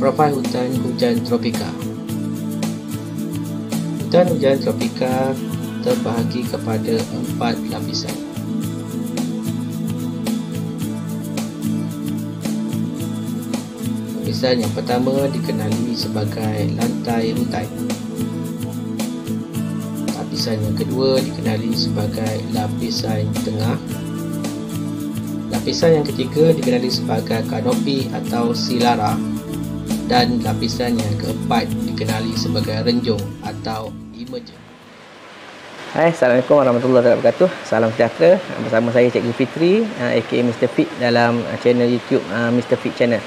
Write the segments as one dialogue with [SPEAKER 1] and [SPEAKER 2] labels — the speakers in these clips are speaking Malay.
[SPEAKER 1] Profil hutan hujan tropika. Hutan hujan tropika terbahagi kepada 4 lapisan. Lapisan yang pertama dikenali sebagai lantai hutan. Lapisan yang kedua dikenali sebagai lapisan tengah. Lapisan yang ketiga dikenali sebagai kanopi atau silara. Dan lapisan yang keempat dikenali sebagai renjung atau emergent.
[SPEAKER 2] Hai, Assalamualaikum warahmatullahi wabarakatuh. Salam sejahtera. Bersama saya Cikgu Fitri, aka Mr. Fit dalam channel YouTube Mr. Fit Channel.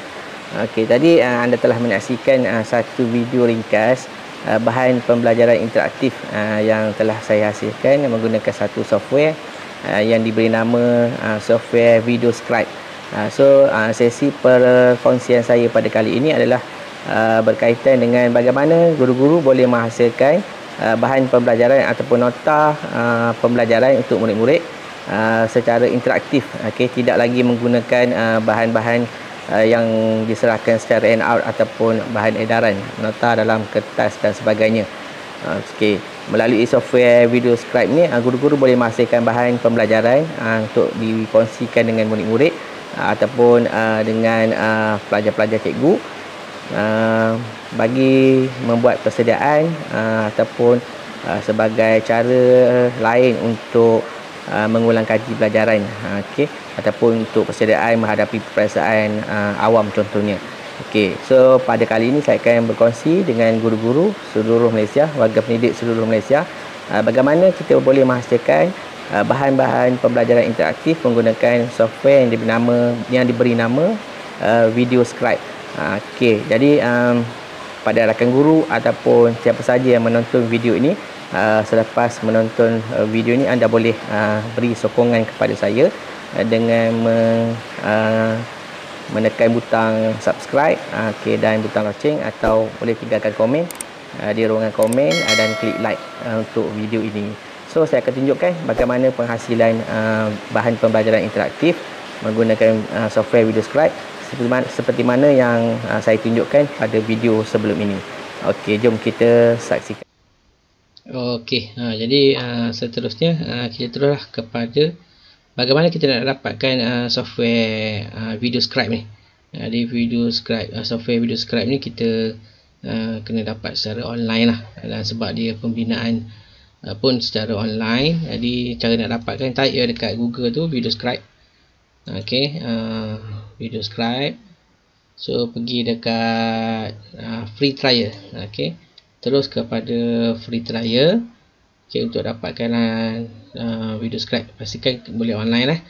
[SPEAKER 2] Okey, tadi anda telah menyaksikan satu video ringkas bahan pembelajaran interaktif yang telah saya hasilkan menggunakan satu software yang diberi nama software Video Scribe. Sesi perkongsian saya pada kali ini adalah berkaitan dengan bagaimana guru-guru boleh menghasilkan bahan pembelajaran ataupun nota pembelajaran untuk murid-murid secara interaktif. Tidak lagi menggunakan bahan-bahan yang diserahkan secara handout ataupun bahan edaran, nota dalam kertas dan sebagainya. Melalui software Video Scribe ni, guru-guru boleh menghasilkan bahan pembelajaran untuk dikongsikan dengan murid-murid ataupun dengan pelajar-pelajar cikgu bagi membuat persediaan ataupun sebagai cara lain untuk mengulang kaji pelajaran, ataupun untuk persediaan menghadapi peperiksaan awam contohnya. So pada kali ini saya akan berkongsi dengan guru-guru seluruh Malaysia, warga pendidik seluruh Malaysia, bagaimana kita boleh menghasilkan bahan-bahan pembelajaran interaktif menggunakan software yang diberi nama Video Scribe. Jadi pada rakan guru ataupun siapa saja yang menonton video ini, selepas menonton video ini anda boleh beri sokongan kepada saya dengan menekan butang subscribe dan butang loceng, atau boleh tinggalkan komen di ruangan komen dan klik like untuk video ini. Saya akan tunjukkan bagaimana penghasilan bahan pembelajaran interaktif menggunakan software Video Scribe seperti mana yang saya tunjukkan pada video sebelum ini. Jom kita saksikan.
[SPEAKER 1] Jadi seterusnya kita teruslah kepada bagaimana kita nak dapatkan software Video Scribe ni. Di Video Scribe, software Video Scribe ni kita kena dapat secara online lah, dan sebab dia pembinaan pun secara online. Jadi cara nak dapatkan, type dekat Google tu Video Scribe. Video Scribe. Pergi dekat free trial. Terus kepada free trial. Untuk dapatkan Video Scribe, pastikan boleh online lah.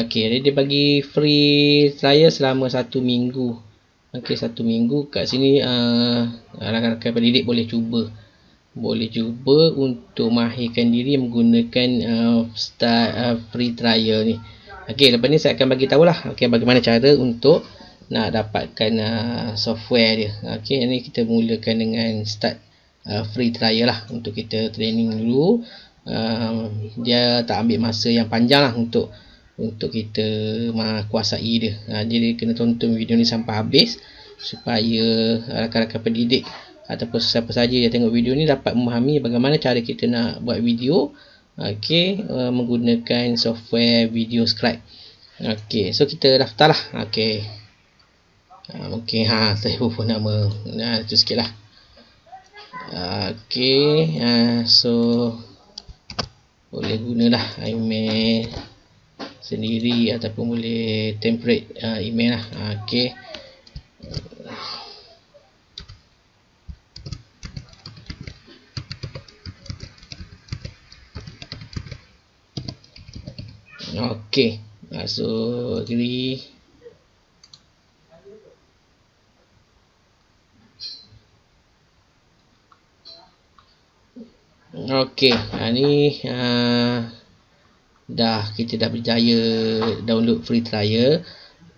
[SPEAKER 1] Jadi dia bagi free trial selama 1 minggu. 1 minggu. Kat sini rakan-rakan pendidik boleh cuba untuk mahirkan diri menggunakan free trial ni. Lepas ni saya akan bagi tahulah bagaimana cara untuk nak dapatkan software dia. Ini kita mulakan dengan start free trial lah, untuk kita training dulu. Dia tak ambil masa yang panjang lah untuk kita kuasai dia. Jadi kena tonton video ni sampai habis supaya rakan-rakan pendidik ataupun siapa saja yang tengok video ni dapat memahami bagaimana cara kita nak buat video menggunakan software Video Scribe. Kita daftar lah. Saya lupa nama itu sikit lah. Boleh gunalah email sendiri ataupun boleh template email lah. Agree. Ni kita dah berjaya download free trial.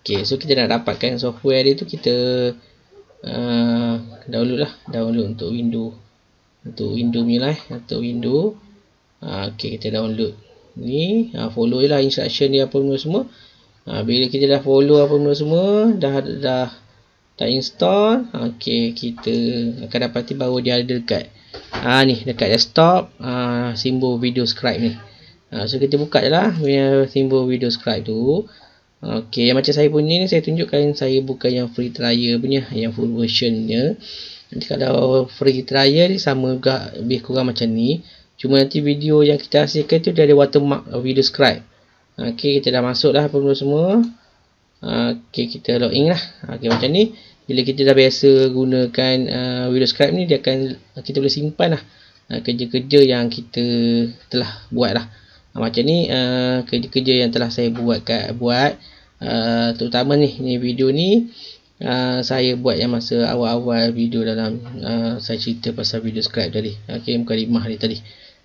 [SPEAKER 1] Kita nak dapatkan software dia tu, kita download untuk Windows, untuk Windows. Kita download ni, follow je lah instruction dia apa semua. Bila kita dah follow apa semua, dah tak install, okey, kita akan dapati bahawa dia ada dekat ni dekat desktop, simbol video scribe ni. So kita buka je lah simbol video scribe tu. Okey, yang macam saya punya ni, saya tunjukkan saya bukan yang free trial punya, yang full versionnya. Nanti kalau free trial ni sama juga, lebih kurang macam ni. Cuma nanti video yang kita hasilkan tu dia ada watermark video scribe. Okey, kita dah masuk dah apa semua. Okey, kita login lah. Okey, macam ni. Bila kita dah biasa gunakan video scribe ni, dia akan, kita boleh simpan lah kerja-kerja yang kita telah buat lah. Macam ni kerja-kerja yang telah saya buat terutama ni video ni saya buat yang masa awal-awal video dalam saya cerita pasal video scribe tadi. Okey, muka 5 ni tadi.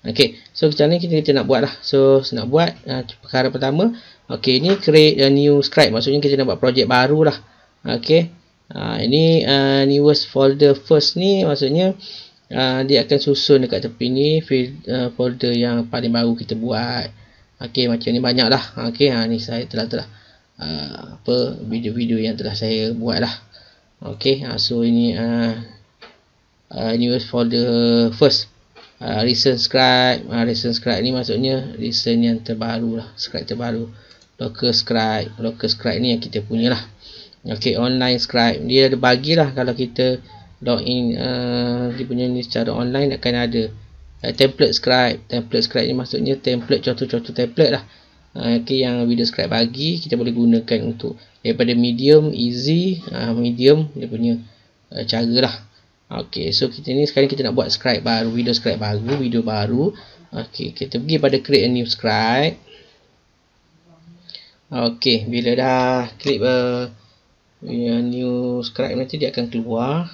[SPEAKER 1] Okey, so macam ni kita nak buat lah. So nak buat perkara pertama, okey, ni create a new scribe, maksudnya kita nak buat projek baru lah. Okey, ini newest folder first ni, maksudnya dia akan susun dekat tepi ni folder yang paling baru kita buat. Okey, macam ni banyak lah. Okey, ni saya telah video-video yang telah saya buat lah. Okey, so ini newest folder first, recent scribe. Recent scribe ni maksudnya recent yang terbaru lah, scribe terbaru. Local scribe ni yang kita punya lah. Okey, online scribe dia ada bagilah, kalau kita login dia punya ni secara online akan ada template scribe. Template scribe ni maksudnya template, contoh-contoh template lah. Okey, yang video scribe bagi kita boleh gunakan untuk daripada medium, easy, medium dia punya cara lah. Okey, so kita ni sekarang kita nak buat scribe baru, video scribe baru, video baru. Okey, kita pergi pada create a new scribe. Okey, bila dah klik new scribe nanti dia akan keluar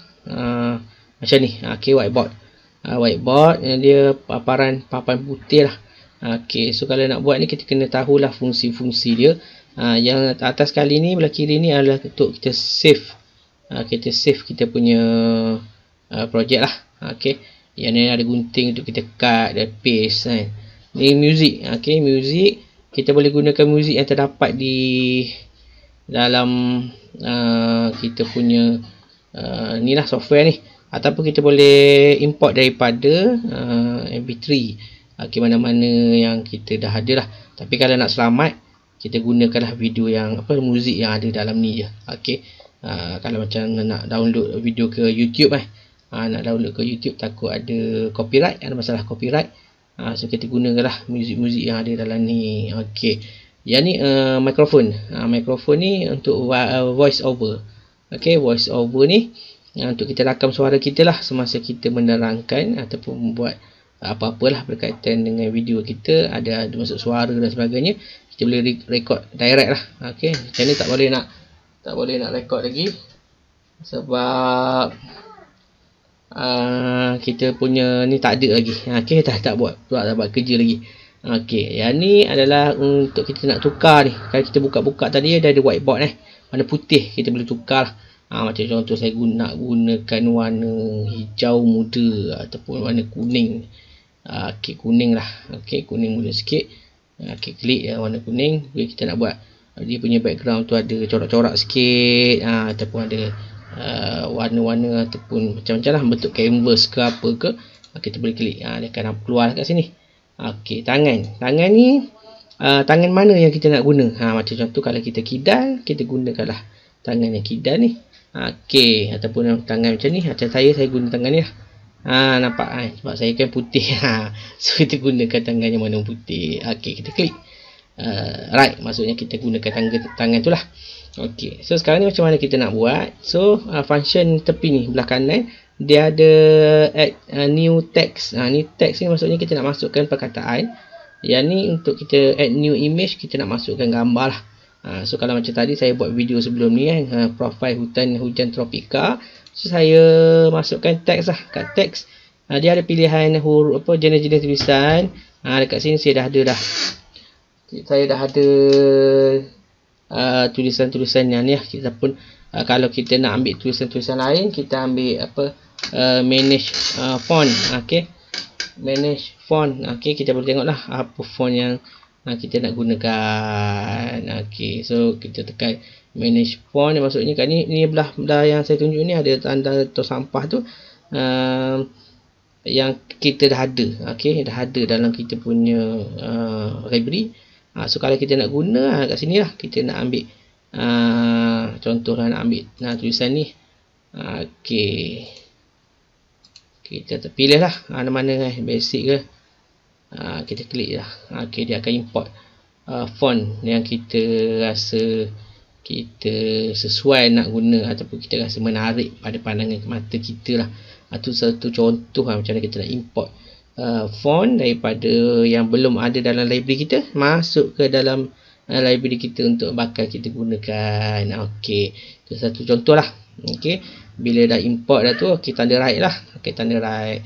[SPEAKER 1] macam ni. Okey, whiteboard. Whiteboard dia papan putih lah. Okey, so kalau nak buat ni kita kena tahulah fungsi-fungsi dia. Yang atas kali ni belah kiri ni adalah untuk kita save. Kita save kita punya projek lah. Okey, yang ni ada gunting untuk kita cut dan paste kan. Ni music. Okey, music kita boleh gunakan music yang terdapat di dalam kita punya ni lah software ni, ataupun kita boleh import daripada MP3 mana-mana yang kita dah ada lah. Tapi kalau nak selamat, kita gunakanlah video yang muzik yang ada dalam ni je. Okey, kalau macam nak download video ke YouTube nak download ke YouTube takut ada copyright, ada masalah copyright, so kita gunakanlah muzik-muzik yang ada dalam ni. Okey, yang ni mikrofon. Mikrofon ni untuk voice over. Okey, voice over ni untuk kita rakam suara kita lah semasa kita menerangkan ataupun membuat apa-apalah berkaitan dengan video kita, ada masuk suara dan sebagainya, kita boleh record direct lah. Okey, macam ni tak boleh nak record lagi sebab kita punya ni tak ada lagi. Okey, tak buat kerja lagi. Okey, yang ni adalah untuk kita nak tukar ni. Kalau kita buka-buka tadi ada whiteboard warna putih, kita boleh tukar. Macam contoh saya nak gunakan warna hijau muda ataupun warna kuning. Okey, kuning lah. Okey, kuning muda sikit. Okey, klik warna kuning. Bila kita nak buat dia punya background tu ada corak-corak sikit, ataupun ada warna-warna ataupun macam-macam lah, bentuk canvas ke apa ke, kita boleh klik. Dia akan keluar kat sini. Okey, tangan ni tangan mana yang kita nak guna. Macam contoh kalau kita kidal, kita gunakanlah tangan yang kidal ni. Okey, ataupun tangan macam ni, macam saya guna tangan ni lah. Nampak sebab saya kan putih. So kita gunakan tangan yang warna putih. Okey, kita klik right, maksudnya kita gunakan tangan tu lah. Okey, so sekarang ni macam mana kita nak buat. So function tepi ni belah kanan dia ada add new text. Ni text ni maksudnya kita nak masukkan perkataan. Yang ni untuk kita add new image, kita nak masukkan gambar lah. So kalau macam tadi saya buat video sebelum ni profile hujan tropika. So saya masukkan teks lah. Kat teks dia ada pilihan huruf jenis-jenis tulisan. Dekat sini saya dah ada Saya dah ada tulisan-tulisan yang ni lah. Kita pun kalau kita nak ambil tulisan-tulisan lain, kita ambil manage font. Okey, manage font. Okey, kita boleh tengoklah apa font yang kita nak gunakan. Okey, so kita tekan Manage font ni maksudnya kat ni belah yang saya tunjuk ni ada tanda tong sampah tu yang kita dah ada. Okey, dah ada dalam kita punya library. So kalau kita nak guna kat sini lah, kita nak ambil contohlah nak ambil tulisan ni. Okey, kita pilih lah mana basic ke. Kita klik lah. Okey, dia akan import font yang kita rasa kita sesuai nak guna ataupun kita rasa menarik pada pandangan mata kita lah. Itu satu contoh lah macam mana kita nak import font daripada yang belum ada dalam library kita masuk ke dalam library kita untuk bakal kita gunakan. Okey, itu satu contoh lah. Okey, bila dah import dah tu, okey, tanda right lah. Okey, tanda right.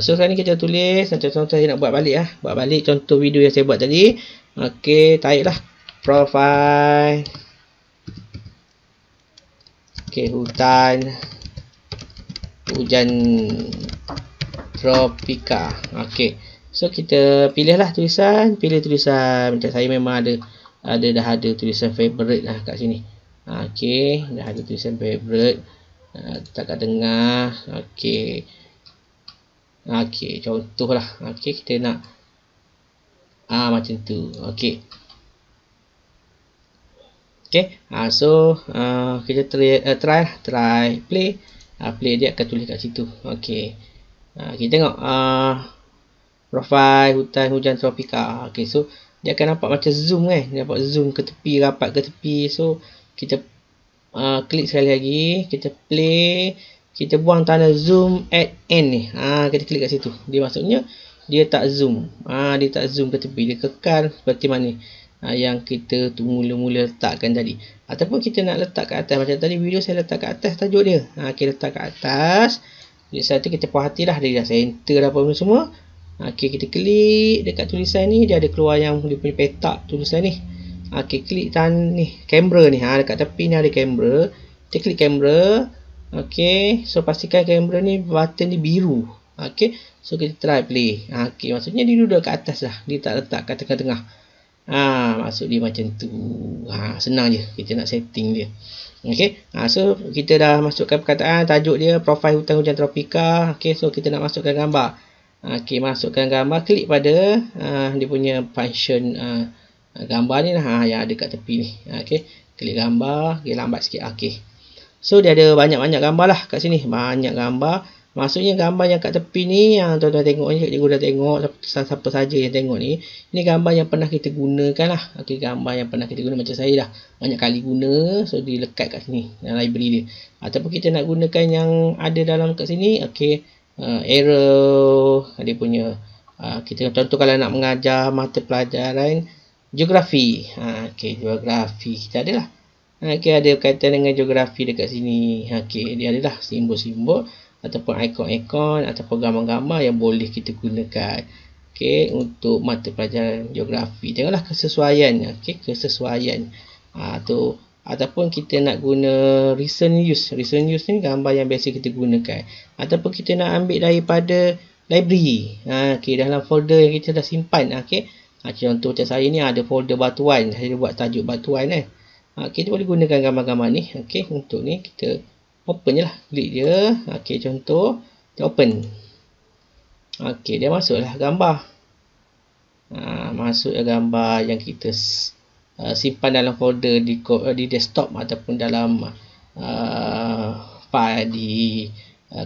[SPEAKER 1] So sekarang ni kita tulis contoh saya nak buat balik lah. Buat balik contoh video yang saya buat tadi. Okey, tarik lah profile. Okey, hutan hujan tropika. Okey, so kita pilih lah tulisan. Pilih tulisan macam saya memang dah ada tulisan favorite lah kat sini. Okey, dah ada tulisan favorite. Letak kat tengah. Okey. Okey, contoh lah. Okey, kita nak macam tu. Okey. Okey. So kita try play. Play dia akan tulis kat situ. Okey. Kita tengok profile hutan hujan tropika. Okey, so dia akan nampak macam zoom kan. Dia nampak zoom ke tepi, rapat ke tepi. So kita klik sekali lagi, kita play. Kita buang tanda zoom at end ni. Kita klik kat situ. Dia maksudnya dia tak zoom. Dia tak zoom ke tepi. Dia kekal seperti mana yang kita mula-mula letakkan tadi. Ataupun kita nak letak kat atas. Macam tadi video saya letak kat atas tajuk dia. Kita letak kat atas. Jadi satu kita puas hatilah. Dia dah center dah apa semua. Okey, kita klik dekat tulisan ni. Dia ada keluar yang dia punya petak tulisan ni. Okey, klik ni. Kamera ni. Dekat tepi ni ada kamera. Kita klik kamera. Okey, so pastikan kamera ni button ni biru. Okey, so kita try play. Okey, maksudnya dia duduk kat atas lah. Dia tak letak kat tengah-tengah. Maksud dia macam tu. Senang je kita nak setting dia. Okey, so kita dah masukkan perkataan, tajuk dia profile hutan hujan tropika. Okey, so kita nak masukkan gambar. Okey, masukkan gambar, klik pada dia punya function gambar ni lah yang ada kat tepi ni. Okey, klik gambar. Okey, lambat sikit. Okey. So dia ada banyak-banyak gambar lah kat sini. Banyak gambar. Maksudnya gambar yang kat tepi ni yang tuan-tuan tengok ni, cikgu dah tengok, siapa saja yang tengok ni, ini gambar yang pernah kita gunakan lah. Okey, gambar yang pernah kita guna macam saya dah banyak kali guna. So dilekat kat sini dalam library dia. Ataupun kita nak gunakan yang ada dalam kat sini. Okey, arrow dia punya kita contoh kalau nak mengajar mata pelajaran geografi. Okey, geografi kita ada lah. Okey, ada berkaitan dengan geografi dekat sini. Okey, dia adalah simbol-simbol ataupun ikon-ikon ataupun gambar-gambar yang boleh kita gunakan. Okey, untuk mata pelajaran geografi. Tengoklah kesesuaian. Okey, kesesuaian. Tu ataupun kita nak guna recent use. Recent use ni gambar yang biasa kita gunakan. Ataupun kita nak ambil daripada library. Okey, dalam folder yang kita dah simpan. Okey. Contoh macam saya ni ada folder batuan. Saya buat tajuk batuan kan. Kita boleh gunakan gambar-gambar ni. Okey, untuk ni kita open je lah. Klik je. Okey, contoh. Kita open. Okey, dia masuklah gambar. Masuk gambar yang kita simpan dalam folder di desktop ataupun dalam file di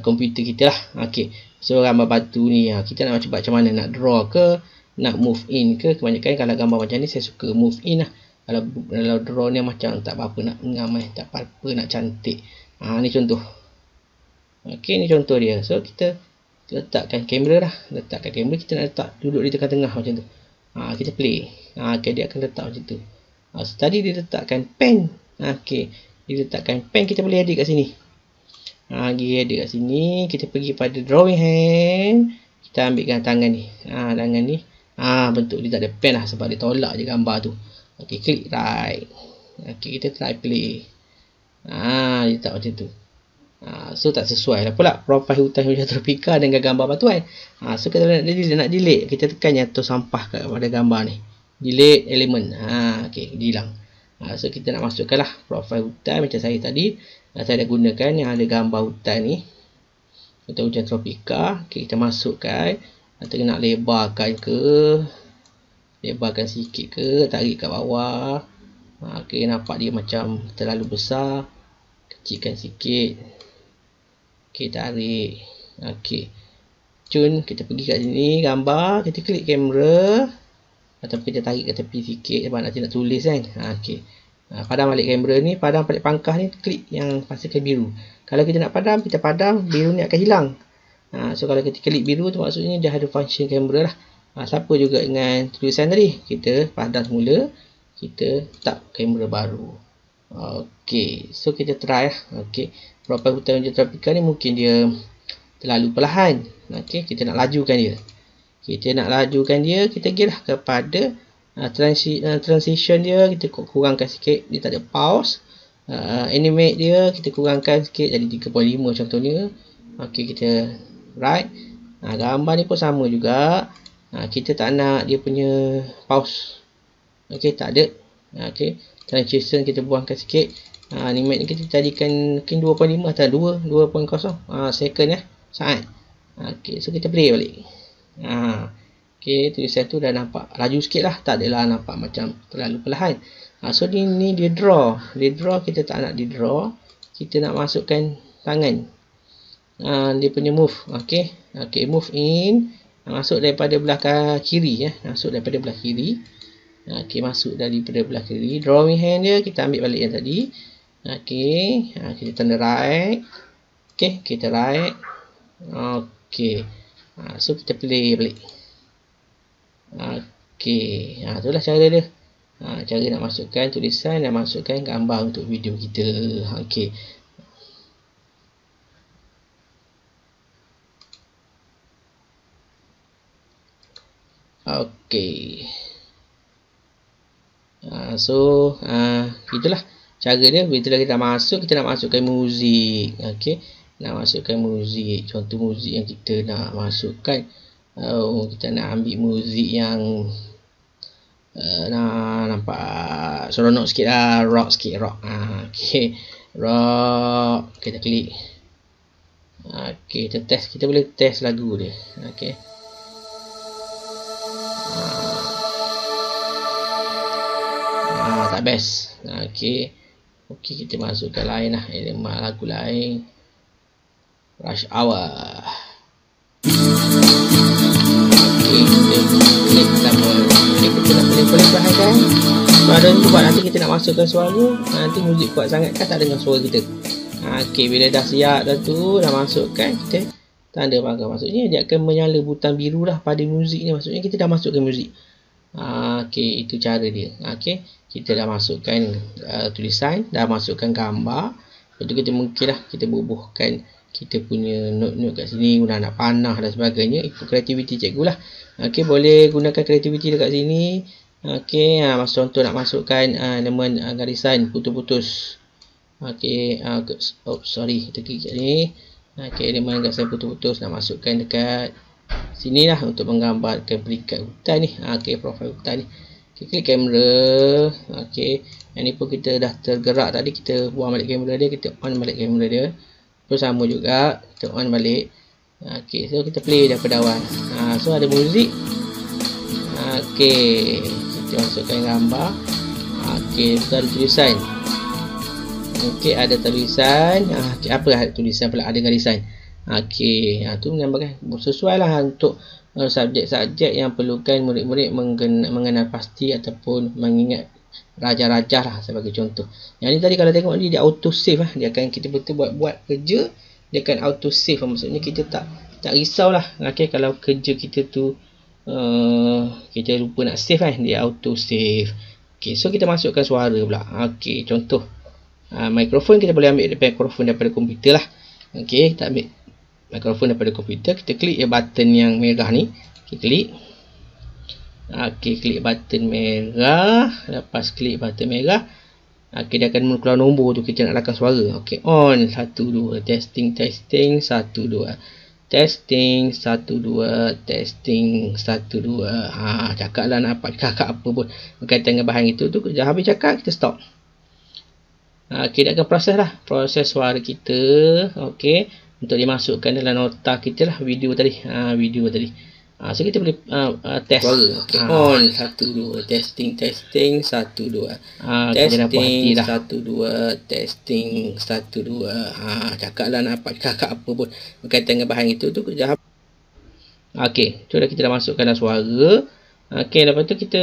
[SPEAKER 1] komputer kita lah. Okey, so gambar batu ni kita nak cuba macam mana, nak draw ke, nak move in ke. Kebanyakan kalau gambar macam ni saya suka move in lah. Kalau draw ni macam tak apa-apa nak ngam, tak apa-apa nak cantik. Ni contoh. Okey, ni contoh dia. So kita letakkan kamera dah. Letakkan kamera, kita nak letak duduk di tengah-tengah macam tu. Kita play. Okay, dia akan letak macam tu. So tadi dia letakkan pen. Okey, dia letakkan pen, kita boleh edit kat sini. Dia edit kat sini. Kita pergi pada drawing hand. Kita ambilkan tangan ni. Tangan ni. Bentuk dia tak ada pen lah sebab dia tolak je gambar tu. Okey, klik right. Okey, kita try play. Dia tak macam tu. So tak sesuai lah pula profile hutan hujan tropika dengan gambar batuan. So kita nak delete, kita tekan yang tu sampah pada gambar ni. Delete element. Okey, dia hilang. So kita nak masukkan lah profil hutan macam saya tadi. Saya dah gunakan yang ada gambar hutan ni, atau hujan tropika. Kita masukkan, atau nak lebarkan ke, lebarkan sikit ke, tarik kat bawah. Nampak dia macam terlalu besar, kecilkan sikit. Tarik. Cun, kita pergi kat sini gambar, kita klik kamera, atau kita tarik ke tepi sikit sebab nanti nak tulis kan. Padam balik kamera ni, padam balik pangkah ni, klik yang pastikan biru. Kalau kita nak padam, kita padam, biru ni akan hilang. So kalau kita klik biru tu maksudnya dah ada function kamera lah. Siapa juga dengan tulisan tadi, kita padam semula, kita tak kamera baru. So kita try lah. Profil hutan hujan tropika ni mungkin dia terlalu perlahan. Kita nak lajukan dia. Kita pergi lah kepada transition dia, kita kurangkan sikit, dia tak ada pause. Animate dia, kita kurangkan sikit jadi 3.5 contohnya. Kita right. Gambar ni pun sama juga. Kita tak nak dia punya pause. Tak ada. Transition kita buangkan sikit. Animate ni kita jadikan mungkin 2.5 atau 2.0 second saat. So kita play balik. Tulisan tu dah nampak laju sikit lah, tak adalah nampak macam terlalu perlahan. So ni dia draw. Kita tak nak di draw, kita nak masukkan tangan. Dia punya move. Move in, masuk daripada belah kiri. Masuk daripada belah kiri. Masuk daripada belah kiri. Drawing hand dia kita ambil balik yang tadi. Kita tanda right. Kita right. So kita play balik. Itulah cara dia. Cara nak masukkan tulisan dan masukkan gambar untuk video kita. So itulah cara dia. Bila kita masuk, kita nak masukkan muzik. Nak masukkan muzik, contoh muzik yang kita nak masukkan. Kita nak ambil muzik yang nampak seronok sikit lah, rock sikit, rock. Rock, kita klik. Kita test, kita boleh test lagu dia. Tak best. Kita masukkan lain lah, elemen lagu lain. Rush Hour. Kita klik tambah. Kita nak boleh bahagian. Pada tu buat nanti kita nak masukkan suara, nanti muzik kuat sangat kan tak dengar suara kita. Bila dah siap dah tu, dah masukkan, kita tanda bangga. Maksudnya dia akan menyala butang biru lah pada muzik ni. Maksudnya kita dah masukkan muzik. Itu cara dia. Kita dah masukkan tulisan, dah masukkan gambar. Lepas tu kita mungkin lah kita bubuhkan kita punya note-note kat sini, guna nak panah dan sebagainya. Ikut kreativiti cikgu lah. Boleh gunakan kreativiti dekat sini. Contoh nak masukkan elemen garisan putus-putus. Sorry, kita klik kat ni. Elemen garisan putus-putus nak masukkan dekat sini lah untuk menggambarkan perikat hutan ni. Profil hutan ni. Klik kamera. Yang ni pun kita dah tergerak tadi, kita buang balik kamera dia, kita on balik kamera dia. Pun sama juga, kita on balik. So kita play daripada awal. So ada muzik. Kita masukkan gambar. Kita ada tulisan. Ada tulisan. Apa tulisan pula, ada garisan. Tu menambahkan sesuai lah untuk subjek-subjek yang perlukan murid-murid mengenal pasti ataupun mengingat raja-raja lah sebagai contoh. Yang ni tadi kalau tengok ni dia auto save lah. Dia akan kita betul buat kerja, dia akan auto save. Maksudnya kita tak risau lah. Kalau kerja kita tu kita lupa nak save kan, dia auto save. So kita masukkan suara pula. Contoh mikrofon, kita boleh ambil mikrofon daripada komputer lah. Kita ambil mikrofon daripada komputer, kita klik button yang merah ni, kita klik. Klik button merah. Lepas klik button merah, dia akan keluar nombor tu kita nak rakam suara. On 1 2 testing 1 2. Testing 1 2, testing 1 2. Cakaplah nak cakap apa pun berkaitan dengan bahan itu tu. Dah habis cakap, kita stop. Kita akan proses lah, proses suara kita. Okey, untuk dimasukkan dalam nota kita lah, video tadi. So kita boleh test suara. On 1 2, testing 1 2. Testing 1 2, testing 1 2. Cakaplah nak cakap apa pun berkaitan dengan bahan itu tu. Okey, tu dah kita dah masukkan dah suara. Okey, lepas tu kita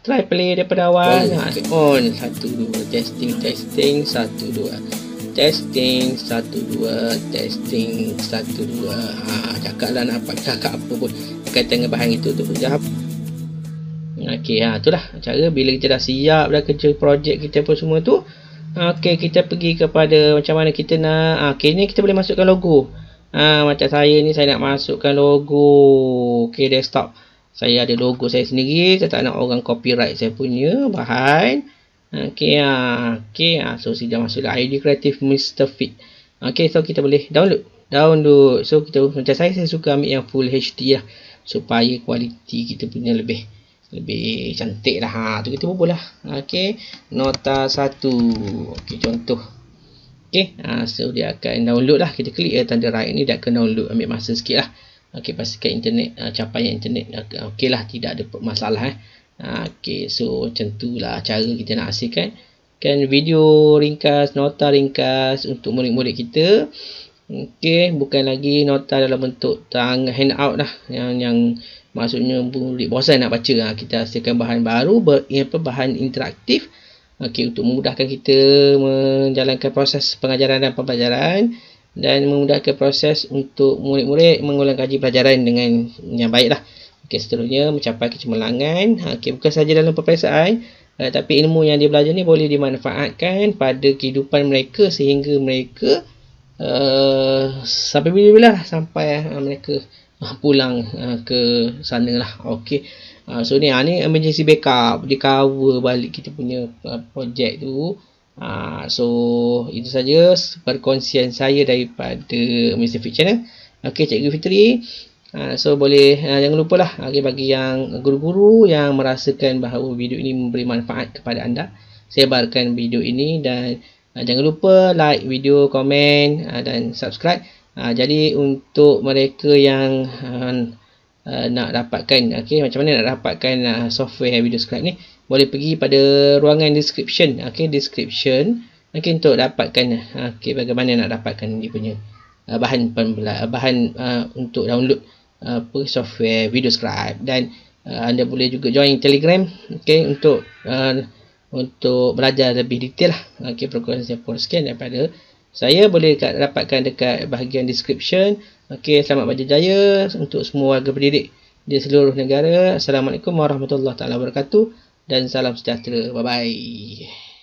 [SPEAKER 1] try play daripada awal. On 1 2, testing 1 2. Testing 1 2, testing 1 2. Cakaplah nak cakap apa pun berkaitan dengan bahan itu tu. Okey, itulah cara bila kita dah siap dah kerja projek kita pun semua tu. Okey, kita pergi kepada macam mana kita nak. Okey, ni kita boleh masukkan logo. Macam saya ni, saya nak masukkan logo. Okey, desktop. Saya ada logo saya sendiri. Saya tak nak orang copyright saya punya bahan. Okey, so sudah masuk ID kreatif Mr. Fit. Okey, so kita boleh download. So kita macam saya suka ambil yang full HD lah, supaya kualiti kita punya lebih cantik lah. Tu kita bubuh lah. Okey, nota 1. Okey, contoh. Okey, so dia akan download lah. Kita klik tanda right ni, dia akan download. Ambil masa sikit lah. Okey, pastikan internet, capaian internet okey lah, tidak ada masalah Okey, so macam tu lah cara kita nak hasilkan video ringkas, nota ringkas untuk murid-murid kita. Okey, bukan lagi nota dalam bentuk handout lah, yang maksudnya murid bosan nak baca. Kita hasilkan bahan baru, bahan interaktif. Okey, untuk memudahkan kita menjalankan proses pengajaran dan pembelajaran, dan memudahkan proses untuk murid-murid mengulang kaji pelajaran dengan yang baik lah. Okey, seterusnya mencapai kecemerlangan. Okey, bukan saja dalam peperiksaan, tapi ilmu yang dia belajar ni boleh dimanfaatkan pada kehidupan mereka, sehingga mereka sampai bila-bila sampai mereka pulang ke sana lah. Okey, so ni emergency backup, dia cover balik kita punya projek tu. So itu saja perkongsian saya daripada Mr. Fit Channel. Okey, Cikgu Fitri. So boleh jangan lupa lah, bagi yang guru-guru yang merasakan bahawa video ini memberi manfaat kepada anda, sebarkan video ini, dan jangan lupa like video, komen dan subscribe. Jadi untuk mereka yang nak dapatkan, macam mana nak dapatkan software video scribe ni, boleh pergi pada ruangan description, description untuk dapatkan bagaimana nak dapatkan dia punya bahan untuk download software video scribe. Dan anda boleh juga join Telegram untuk belajar lebih detail lah. Perkongsian sekian daripada saya, boleh dapatkan dekat bahagian description. Selamat berjaya untuk semua warga pendidik di seluruh negara. Assalamualaikum warahmatullahi wabarakatuh dan salam sejahtera. Bye bye.